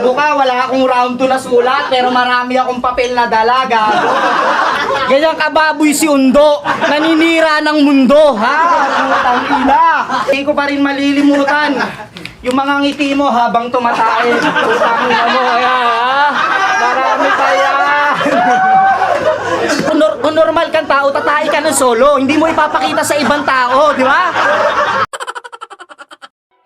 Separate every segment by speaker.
Speaker 1: Gago ka, wala akong round 2 na sulat, pero marami akong papel na dala, gago. Ganyan kababoy si Undo, naninira ng mundo, ha? Putang ina. Hindi ko pa rin malilimutan yung mga ngiti mo habang tumatae. Putang ina mo, ha? Marami pa yan. Kung normal kang tao, tatai ka ng solo. Hindi mo ipapakita sa ibang tao, di ba?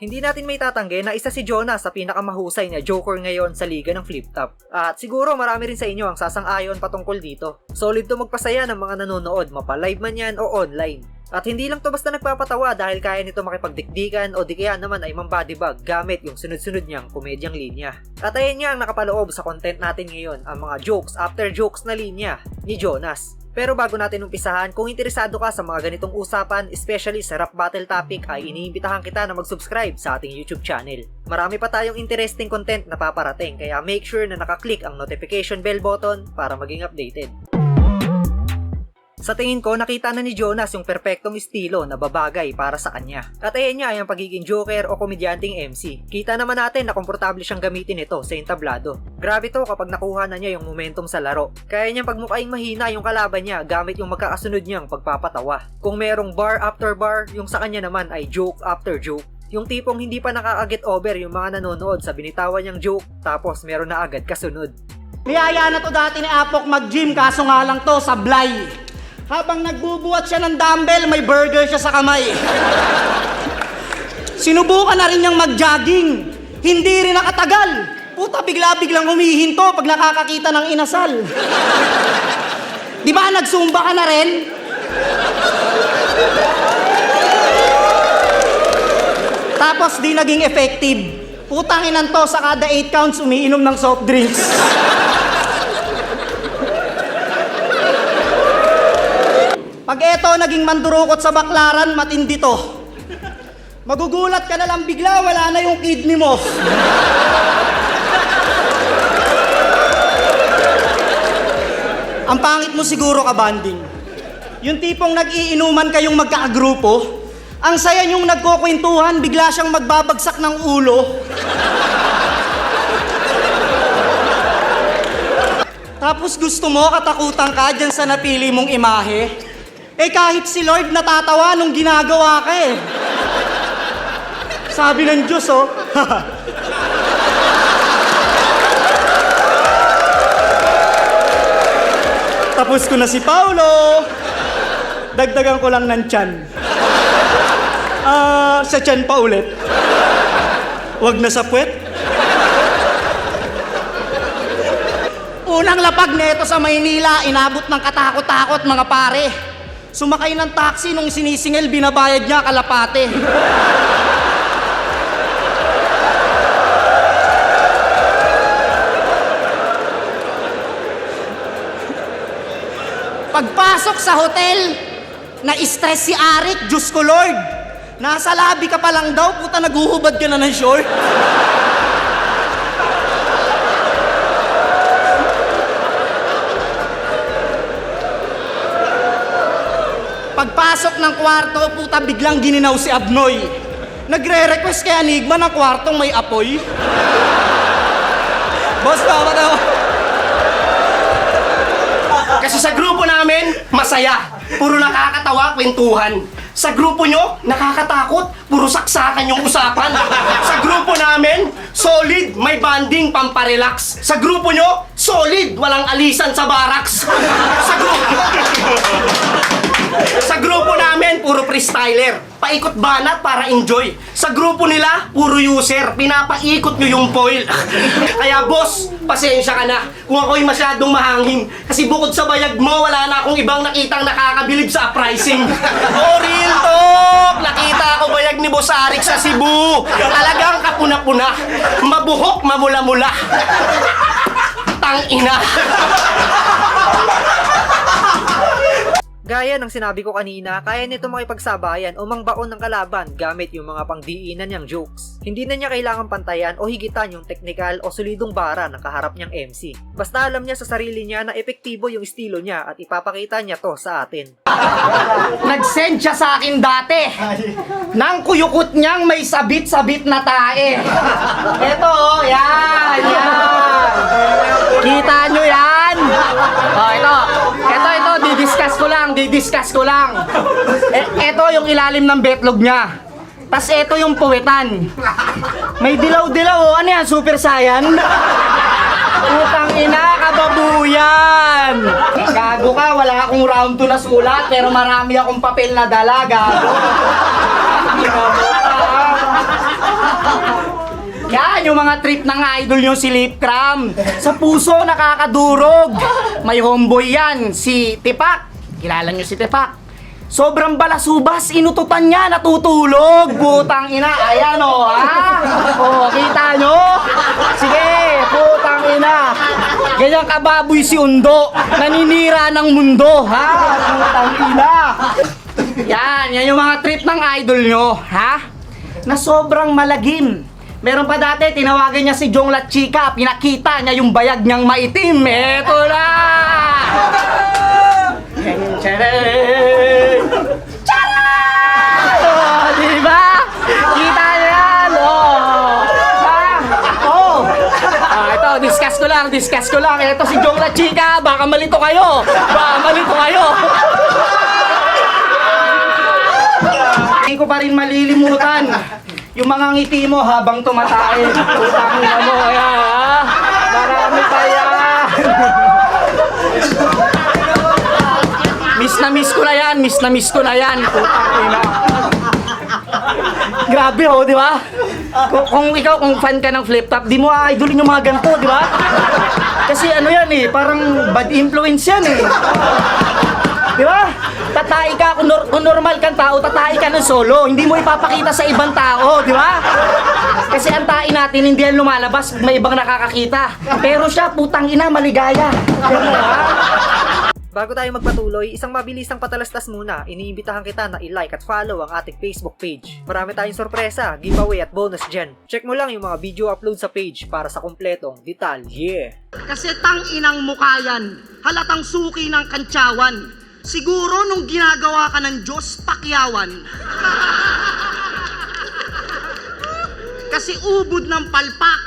Speaker 2: Hindi natin may tatanggi na isa si Jonas sa pinakamahusay na joker ngayon sa liga ng flip top. At siguro marami rin sa inyo ang sasang-ayon patungkol dito. Solid to magpasaya ng mga nanonood, mapa-live man yan o online. At hindi lang to basta nagpapatawa dahil kaya nito makipagdikdikan o di kaya naman ay mambodybag gamit yung sunod-sunod niyang komedyang linya. At ayan nga ang nakapaloob sa content natin ngayon, ang mga jokes after jokes na linya ni Jonas. Pero bago natin umpisahan, kung interesado ka sa mga ganitong usapan, especially sa rap battle topic, ay iniimbitahan kita na mag-subscribe sa ating YouTube channel. Marami pa tayong interesting content na paparating, kaya make sure na nakaklik ang notification bell button para maging updated. Sa tingin ko, nakita na ni Jonas yung perpektong estilo na babagay para sa kanya. At ayan nga yung pagiging joker o komedyanting MC. Kita naman natin na komportable siyang gamitin ito sa entablado. Grabe to kapag nakuha na niya yung momentum sa laro. Kaya niyang pagmukaing mahina yung kalaban niya gamit yung magkakasunod niyang pagpapatawa. Kung merong bar after bar, yung sa kanya naman ay joke after joke. Yung tipong hindi pa nakaka-get over yung mga nanonood sa binitawan niyang joke, tapos meron na agad kasunod.
Speaker 1: Niyaya na to dati ni Apok mag-gym, kaso nga lang to, sablay. Habang nagbubuhat siya ng dumbbell, may burger siya sa kamay. Sinubukan na rin niyang mag-jogging. Hindi rin nakatagal. Puta, bigla-biglang humihinto pag nakakakita ng inasal. Di ba nagsumba ka na rin? Tapos di naging effective. Putang inan to, sa kada 8 counts umiinom ng soft drinks. Pag eto naging mandurukot sa baklaran, matindi to. Magugulat ka na lang bigla, wala na yung kidney mo. Ang pangit mo siguro ka, banding. Yung tipong nag-iinuman kayong magkakagrupo, ang saya niyong nagkukwentuhan, bigla siyang magbabagsak ng ulo. Tapos gusto mo, katakutan ka dyan sa napili mong imahe. Eh kahit si Lord natatawa nung ginagawa ka eh. Sabi ng Diyos, oh. Tapos ko na si Paulo. Dagdagan ko lang ng tiyan. Sa tiyan pa ulit. Wag na sa puwet. Unang lapag nito sa Maynila, inabot ng katakot-takot mga pare. Sumakay ng taxi nung sinisingil, binabayad niya kalapate. Pagpasok sa hotel, na-stress si Arik, Diyos ko Lord. Nasa lobby ka pa lang daw, puta naguhubad ka na ng short. Pagpasok ng kwarto, puta biglang gininaw si Abnoy. Nagre-request kay Enigma ng kwartong may apoy. Boss, tama daw. Kasi sa grupo namin, masaya. Puro nakakatawa, kwentuhan. Sa grupo nyo, nakakatakot. Puro saksakan yung usapan. Sa grupo namin, solid, may banding, pamparelax. Sa grupo nyo, solid, walang alisan sa barracks. Sa grupo namin, puro freestyler. Paikot banat para enjoy. Sa grupo nila, puro user. Pinapaikot nyo yung foil. Kaya boss, pasensya ka na kung ako'y masyadong mahangin. Kasi bukod sa bayag mo, wala na akong ibang nakitang nakakabilib sa pricing. Oh, real talk! Nakita ko bayag ni Boss Arik sa Cebu. Talagang kapuna-puna. Mabuhok, mamula-mula. Tang-ina.
Speaker 2: Gaya ng sinabi ko kanina, kaya nito makipagsabayan o mangbaon ng kalaban gamit yung mga pangdiinan niyang jokes. Hindi na niya kailangan pantayan o higitan yung teknikal o solidong bara ng kaharap niyang MC. Basta alam niya sa sarili niya na epektibo yung estilo niya at ipapakita niya to sa atin.
Speaker 1: Nag-send siya sa akin dati nang kuyukot niyang may sabit-sabit na tae. Eto, yan, yan. didiscuss ko lang. Eto yung ilalim ng betlog niya. Tas eto yung puwetan. May dilaw-dilaw, oh. Ano yan, Super Saiyan? Putang ina, kababuyan! Gago ka, wala akong round 2 na sulat, pero marami akong papel na dala, gago. Yan, yung mga trip ng idol nyo si Lipcram. Sa puso, nakakadurog. May homeboy yan, si Tipak. Kilala nyo si Tipak? Sobrang balasubas, inututan niya, natutulog. Putang ina, ayan o, ha? O, kita nyo? Sige, putang ina. Ganyan kababoy si Undo, naninira ng mundo, ha? Putang ina. Yan yung mga trip ng idol nyo, ha? Na sobrang malagim. Meron pa dati, tinawagan niya si Jong La Chica, pinakita niya yung bayag niyang maitim. Eto na! Charay! Oh, diba? Kita niyo yan! Oh! Ito, discuss ko lang. Ito si Jong La Chica, baka malito kayo! Hindi ko pa rin malilimutan yung mga ngiti mo habang tumatae. Putang ina mo, ayan, ha? Marami pa yan! Miss na miss ko na yan. Putang ina. Grabe, oh, di ba? Kung fan ka ng flip top, di mo idolin yung mga ganito, di ba? Kasi ano yan eh, parang bad influence yan eh. Di ba? Tatay ka, kung normal kang tao, tatay ka ng solo. Hindi mo ipapakita sa ibang tao, di ba? Kasi ang tae natin, hindi yan lumalabas, may ibang nakakakita. Pero siya, putang ina, maligaya.
Speaker 2: Bago tayo magpatuloy, isang mabilisang patalastas muna. Iniimbitahan kita na i-like at follow ang ating Facebook page. Marami tayong sorpresa, giveaway at bonus dyan. Check mo lang yung mga video upload sa page para sa kumpletong detalye.
Speaker 1: Kasi tang inang mukha yan, halatang suki ng kantsawan. Siguro nung ginagawa ka ng Diyos, pakyawan. Kasi ubod ng palpak,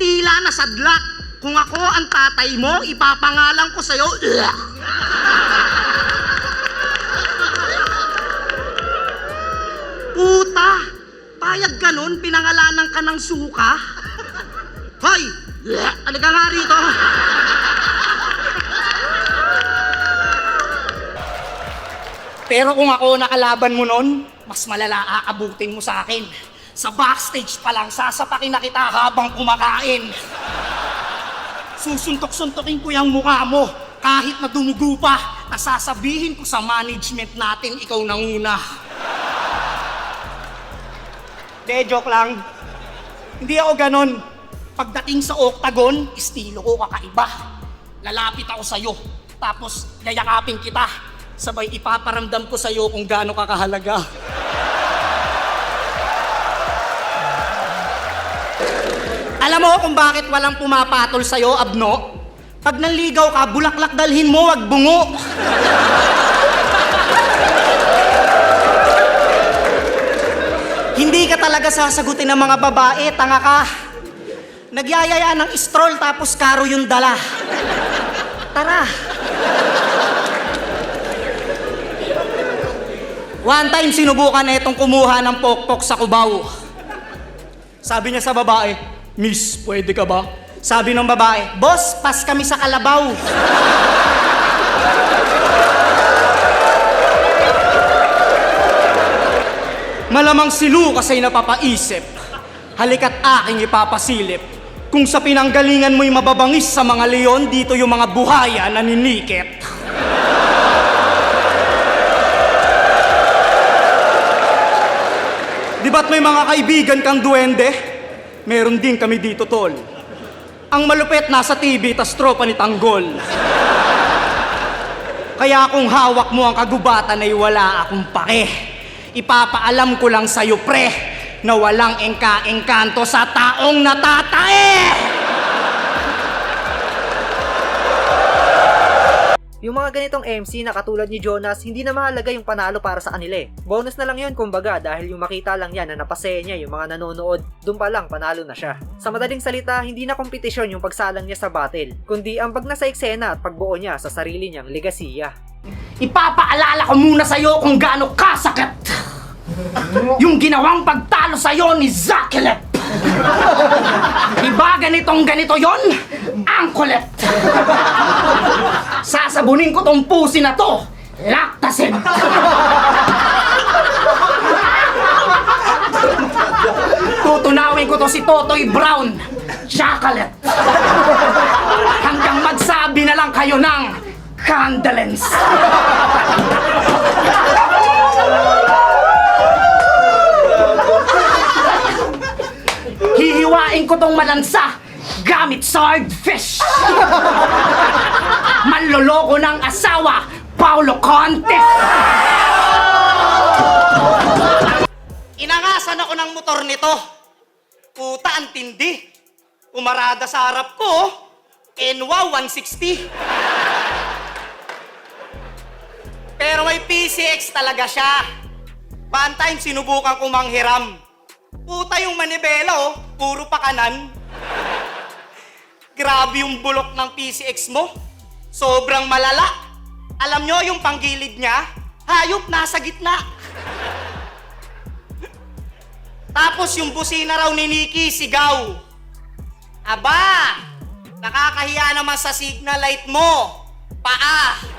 Speaker 1: tila na sadlak. Kung ako ang tatay mo, ipapangalan ko sa'yo. Puta! Payag ka nun, pinangalanan ka ng suka? Hoy! Ano ka nga rito? Pero kung ako nakalaban mo nun, mas malala aabutin mo sa akin. Sa backstage pa lang, sasapakin na kita habang kumakain. Susuntok-suntokin ko yung mukha mo kahit na dumugo pa. Nasasabihin ko sa management natin, ikaw nanguna. De, joke lang. Hindi ako ganon. Pagdating sa octagon, estilo ko kakaiba. Lalapit ako sa'yo, tapos yayakapin kita. Sabay ipaparamdam ko sa'yo kung gaano ka kahalaga. Alam mo kung bakit walang pumapatol sa'yo, Abno? Pag nanligaw ka, bulaklak dalhin mo, wag bungo. Hindi ka talaga sasagutin ng mga babae, tanga ka. Nagyayaya ng stroll tapos karo yung dala. Tara. One time sinubukan na itong kumuha ng pokpok sa Cubao. Sabi niya sa babae, "Miss, pwede ka ba?" Sabi ng babae, "Boss, pas kami sa kalabaw." Malamang si Lucas ay napapaisip. Halika't aking ipapasilip. Kung sa pinanggalingan mo'y mababangis sa mga leon, dito yung mga buhaya na niniket. Di ba't may mga kaibigan kang duwende? Meron din kami dito, tol. Ang malupit nasa TV, tas tropa ni Tanggol. Kaya kung hawak mo ang kagubatan ay wala akong pake. Ipapaalam ko lang sa'yo, pre, na walang engka-engkanto sa taong natatae!
Speaker 2: Yung mga ganitong MC na katulad ni Jonas, hindi na mahalaga yung panalo para sa kanila eh. Bonus na lang yun kumbaga dahil yung makita lang yan na napasaya niya yung mga nanonood, dun pa lang panalo na siya. Sa madaling salita, hindi na kompetisyon yung pagsalang niya sa battle, kundi ambag na sa eksena at pagbuo niya sa sarili niyang legasiya.
Speaker 1: Ipapaalala ko muna sa'yo kung gaano kasakit yung ginawang pagtalo sa'yo ni Zakilep. Diba ganito yon? Ang kulit. Sasabunin ko tong pusi na to. Laktasin. Tutunawin ko to si Totoy Brown. Chocolate. Hanggang magsabi na lang kayo ng condolence. Hihiwain ko tong malansa gamit swordfish. Manloloko ng asawa, Paulo Conte. Inangasan ako ng motor nito. Puta, ang tindi. Umarada sa harap ko, Enwa 160. Pero may PCX talaga siya. One time, sinubukan ko manghiram. Puta yung manibela, oh. Puro pakanan. Grabe yung bulok ng PCX mo. Sobrang malala. Alam nyo yung panggilid niya? Hayop nasa gitna. Tapos yung busina raw ni Nikki, sigaw. Aba, nakakahiya naman sa signal light mo. Paa.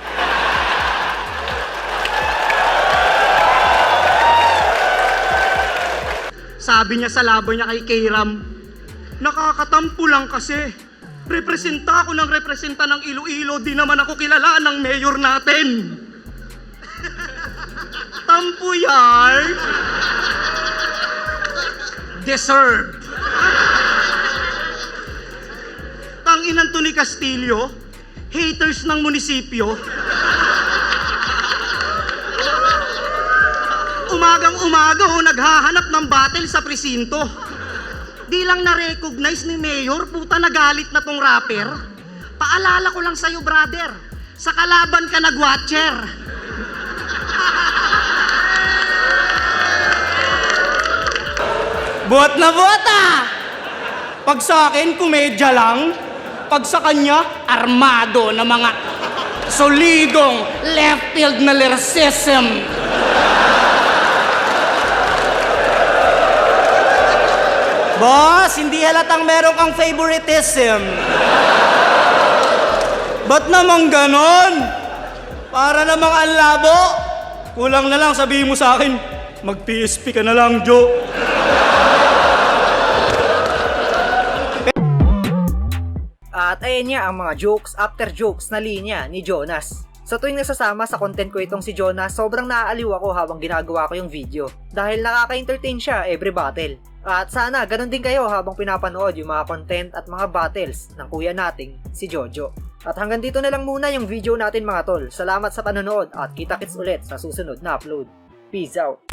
Speaker 1: Sabi niya sa laban niya kay Kayram, nakakatampo lang kasi. Representa ako ng representa ng Iloilo, di naman ako kilala ng mayor natin. Tampo yard. Deserved. Tanginan to ni Castillo, haters ng munisipyo. Umagang-umaga naghahanap ng battle sa presinto. Di lang na-recognize ni Mayor, puta nagalit na tong rapper. Paalala ko lang sa'yo, brother, sa kalaban ka nag-watcher. Buhat na buhat ah! Pag sa akin, komedya lang. Pag sa kanya, armado na mga solidong left field na lyricism. Boss, hindi halatang meron kang favoritism. Ba't namang ganon? Para namang ang labo. Kulang na lang sabihin mo sa akin, mag-PSP ka na lang, Joe.
Speaker 2: At ayan niya ang mga jokes after jokes na linya ni Jonas. Sa tuwing nasasama sa content ko itong si Jonas, sobrang naaaliw ako habang ginagawa ko yung video. Dahil nakaka-entertain siya every battle. At sana ganun din kayo habang pinapanood yung mga content at mga battles ng kuya nating si Jojo. At hanggang dito na lang muna yung video natin mga tol. Salamat sa panonood at kita-kits ulit sa susunod na upload. Peace out!